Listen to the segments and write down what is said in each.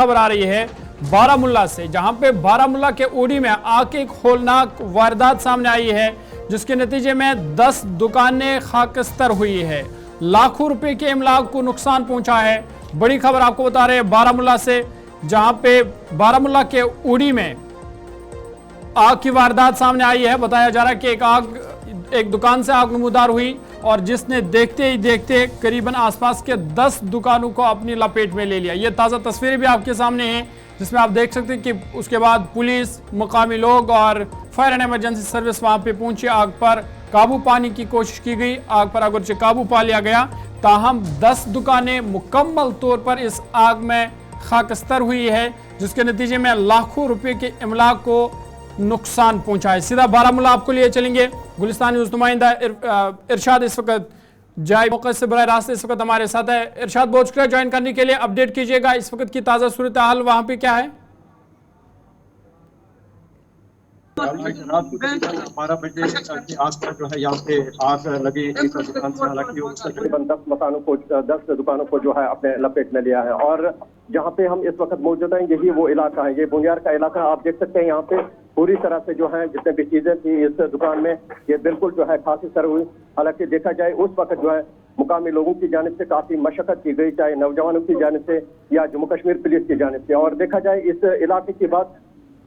खबर आ रही है बारामुल्ला से, जहां पे बारामुल्ला के ओडी में आग की एक होलनाक वारदात सामने आई है, जिसके नतीजे में 10 दुकानें खाकस्तर हुई है। लाखों रुपए के इमलाक को नुकसान पहुंचा है। बड़ी खबर आपको बता रहे हैं बारामुल्ला से, जहां पे बारामुल्ला के ओडी में आग की वारदात सामने आई है। बताया जा रहा है कि एक दुकान से आग नमूदार हुई और जिसने देखते ही देखते करीबन आसपास के 10 दुकानों को अपनी लपेट में ले लिया। ये ताज़ा तस्वीरें भी आपके सामने हैं, जिसमें आप देख सकते हैं कि उसके बाद पुलिस, मुकामी लोग और फायर एंड इमरजेंसी सर्विस वहां पे पहुंची। आग पर काबू पाने की कोशिश की गई। आग पर अगरचे काबू पा लिया गया, ताहम 10 दुकानें मुकम्मल तौर पर इस आग में खाकस्तर हुई है, जिसके नतीजे में लाखों रुपए के इमलाक को नुकसान पहुंचा है। सीधा बारामुल्ला आपको लिए चलेंगे। गुलिस्तान न्यूज़ नुमाइंदा इरशाद इस वक्त जाए मौके से बराह रास्त इस वक्त हमारे साथ है। इरशाद, बहुत शुक्रिया ज्वाइन करने के लिए। अपडेट कीजिएगा, इस वक्त की ताज़ा सूरत हाल वहां पे क्या है? रात को 12 बजे के आसपास जो है यहाँ पे आग लगी एक दुकान से, हालांकि तकरीबन 10 दुकानों को जो है अपने लपेट में लिया है। और जहाँ पे हम इस वक्त मौजूद हैं यही वो इलाका है, ये बुनियार का इलाका। आप देख सकते हैं यहाँ पे पूरी तरह से जो है जितने भी चीजें थी इस दुकान में ये बिल्कुल जो है खासी सर हुई। हालांकि देखा जाए उस वक्त जो है मुकामी लोगों की जानिब से काफी मशक्कत की गई, चाहे नौजवानों की जानिब से या जम्मू कश्मीर पुलिस की जानिब से। और देखा जाए इस इलाके की बात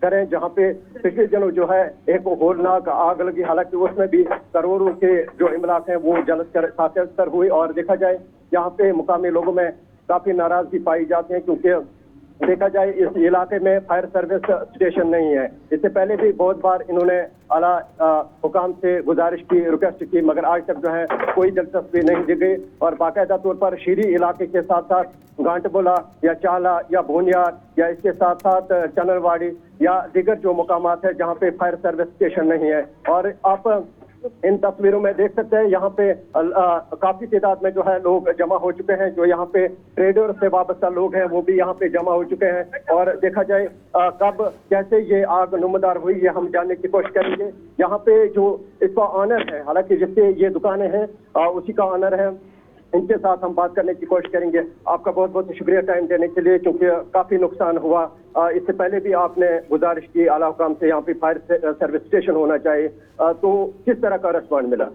करें जहाँ पे पिछले दिनों जो है एक होलनाक आग लगी, हालांकि उसमें भी करोड़ों के जो इमलाक हैं वो जलकर खाकस्तर हुई। और देखा जाए यहाँ पे मुकामी लोगों में काफी नाराजगी पाई जाती है, क्योंकि देखा जाए इस इलाके में फायर सर्विस स्टेशन नहीं है। इससे पहले भी बहुत बार इन्होंने आला हुकाम से गुजारिश की, रिक्वेस्ट की, मगर आज तक जो है कोई दिलचस्पी नहीं दी गई। और बाकायदा तौर पर शीरी इलाके के साथ साथ गांटबोला या चाला या भूनियार या इसके साथ साथ चनरवाड़ी या दीगर जो मुकामात है जहाँ पे फायर सर्विस स्टेशन नहीं है। और आप इन तस्वीरों में देख सकते हैं यहाँ पे काफी तादाद में जो है लोग जमा हो चुके हैं। जो यहाँ पे ट्रेडर से वाबस्ता लोग हैं वो भी यहाँ पे जमा हो चुके हैं। और देखा जाए कब कैसे ये आग नुमदार हुई ये हम जानने की कोशिश करेंगे। यहाँ पे जो इसका ऑनर है, हालांकि जिससे ये दुकानें हैं उसी का ऑनर है, इनके साथ हम बात करने की कोशिश करेंगे। आपका बहुत बहुत शुक्रिया टाइम देने के लिए, क्योंकि काफी नुकसान हुआ। इससे पहले भी आपने गुजारिश की आला हुकाम से यहाँ पे फायर सर्विस स्टेशन होना चाहिए, तो किस तरह का रेस्पॉन्ड मिला?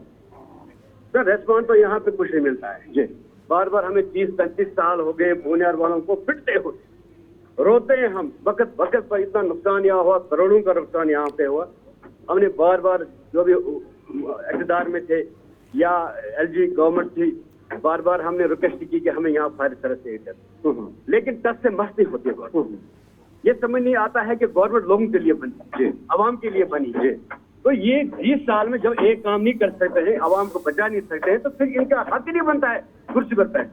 सर रेस्पॉन्ड तो यहाँ पे कुछ नहीं मिलता है जी। बार बार हमें 30-35 साल हो गए बुनियाद वालों को पिटते हुए, रोते हैं हम। वक्त पर इतना नुकसान यहाँ हुआ, करोड़ों का नुकसान यहाँ पे हुआ। हमने बार बार जो भी इक़्तिदार में थे या LG गवर्नमेंट थी, बार बार हमने रिक्वेस्ट की कि हमें यहाँ फायर सर्विस दे, लेकिन टस से मस्ती होती है। ये समझ नहीं आता है कि गवर्नमेंट लोगों के लिए बनी, आवाम के लिए बनी है। तो ये 20 साल में जब एक काम नहीं कर सकते हैं, आवाम को बचा नहीं सकते हैं, तो फिर इनका हक ही नहीं बनता है कुर्सी पर बैठ।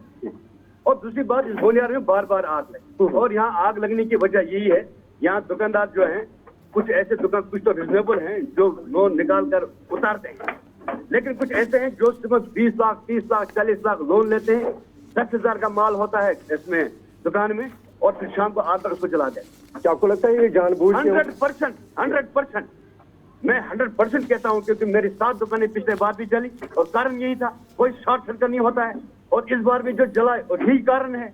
और दूसरी बात, इस होलियार में बार बार आग लगी, और यहाँ आग लगने की वजह यही है, यहाँ दुकानदार जो है कुछ ऐसे दुकान, कुछ तो रिजनेबल हैं जो लोन निकाल कर उतारते हैं, लेकिन कुछ ऐसे हैं जो सिर्फ 20 लाख, 30 लाख, 40 लाख लोन लेते हैं। 10,000 का माल होता है इसमें दुकान में, और फिर शाम को आग तक उसको जला दें। क्या आपको लगता है ये जानबूझ? 100% मैं 100% कहता हूँ, क्योंकि मेरी 7 दुकानें पिछले बार भी जली और कारण यही था, कोई शॉर्ट सर्किट नहीं होता है। और इस बार भी जो जला और यही कारण है,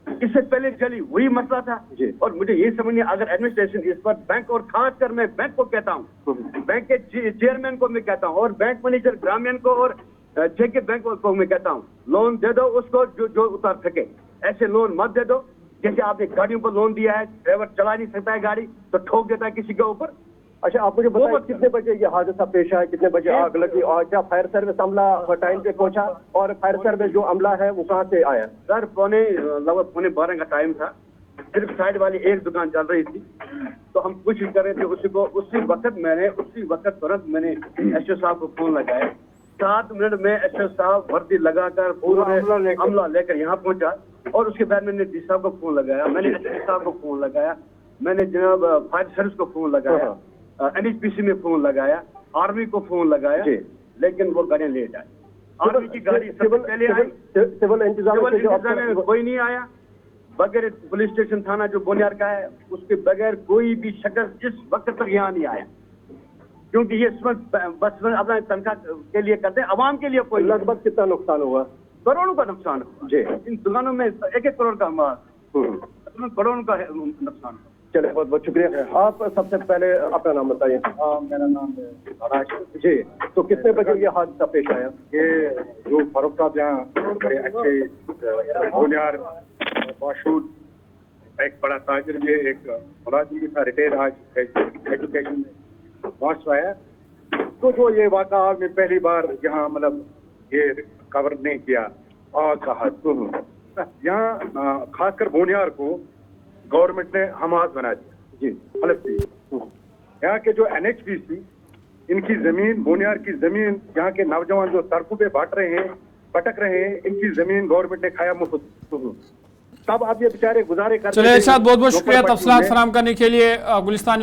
इससे पहले जली वही मसला था। और मुझे ये समझ नहीं, अगर एडमिनिस्ट्रेशन इस पर बैंक, और खासकर मैं बैंक को कहता हूँ, बैंक के चेयरमैन को मैं कहता हूँ, और बैंक मैनेजर ग्रामीण को और जेके बैंक को मैं कहता हूँ, लोन दे दो उसको जो उतार सके। ऐसे लोन मत दे दो जैसे आपने गाड़ियों पर लोन दिया है, ड्राइवर चला नहीं सकता है गाड़ी तो ठोक देता है किसी के ऊपर। अच्छा, आप मुझे बताइए कितने बजे ये हादसा पेश आया, कितने बजे आग लगी, और क्या फायर सर्विस अमला टाइम पे पहुंचा, और फायर सर्विस जो अमला है वो कहाँ से आया? सर लगभग 12:15 का टाइम था। सिर्फ साइड वाली एक दुकान चल रही थी, तो हम कुछ कर रहे थे उसी को। उसी वक्त तुरंत मैंने SO साहब को फोन लगाया। 7 मिनट में SO साहब वर्दी लगाकर पूरा अमला लेकर यहाँ पहुंचा, और उसके बाद मैंने DC साहब को फोन लगाया, मैंने SO साहब को फोन लगाया, मैंने जनाब फायर सर्विस को फोन लगाया, NHPC में फोन लगाया, आर्मी को फोन लगाया, लेकिन वो गाड़ियां लेट आई। आर्मी की गाड़ी सबसे पहले आई, सिविल इंतजाम में कोई नहीं आया। बगैर पुलिस स्टेशन थाना जो बुनियाद का है उसके बगैर कोई भी शख्स इस वक्त तक यहाँ नहीं आया, क्योंकि ये बस अपना तनख्वाह के लिए करते हैं, आवाम के लिए कोई। लगभग कितना नुकसान हुआ? करोड़ों का नुकसान हुआ जी। इन दुकानों में 1-1 करोड़ का माल। उसमें करोड़ों का नुकसान। चलिए, बहुत बहुत शुक्रिया। आप सबसे पहले अपना नाम बताइए। मेरा नाम राज जी, तो कितने बजे ये हादसा पेश आया? ये जो फारूक साहब यहाँ बड़े अच्छे होनहार बाशूद एक बड़ा ताजिर भी एक मुलाजिम भी था, रिटायर आज एजुकेशन में पहुंच आया। तो जो ये वाक़ा आपने पहली बार यहाँ मतलब ये कवर नहीं किया आग का हादसा, यहाँ खासकर बोनियार को गवर्नमेंट ने हमास बना दिया जी, फलस्तीन। यहाँ के जो NHPC इनकी जमीन, बोनियार की जमीन, यहाँ के नौजवान जो सड़कों पे भटक रहे हैं, इनकी जमीन गवर्नमेंट ने खाया मुफ्त। तब आप ये बेचारे गुजारे करते। चलिए इरशाद, बहुत बहुत शुक्रिया तफसीलात फराहम करने के लिए। गुलिस्तान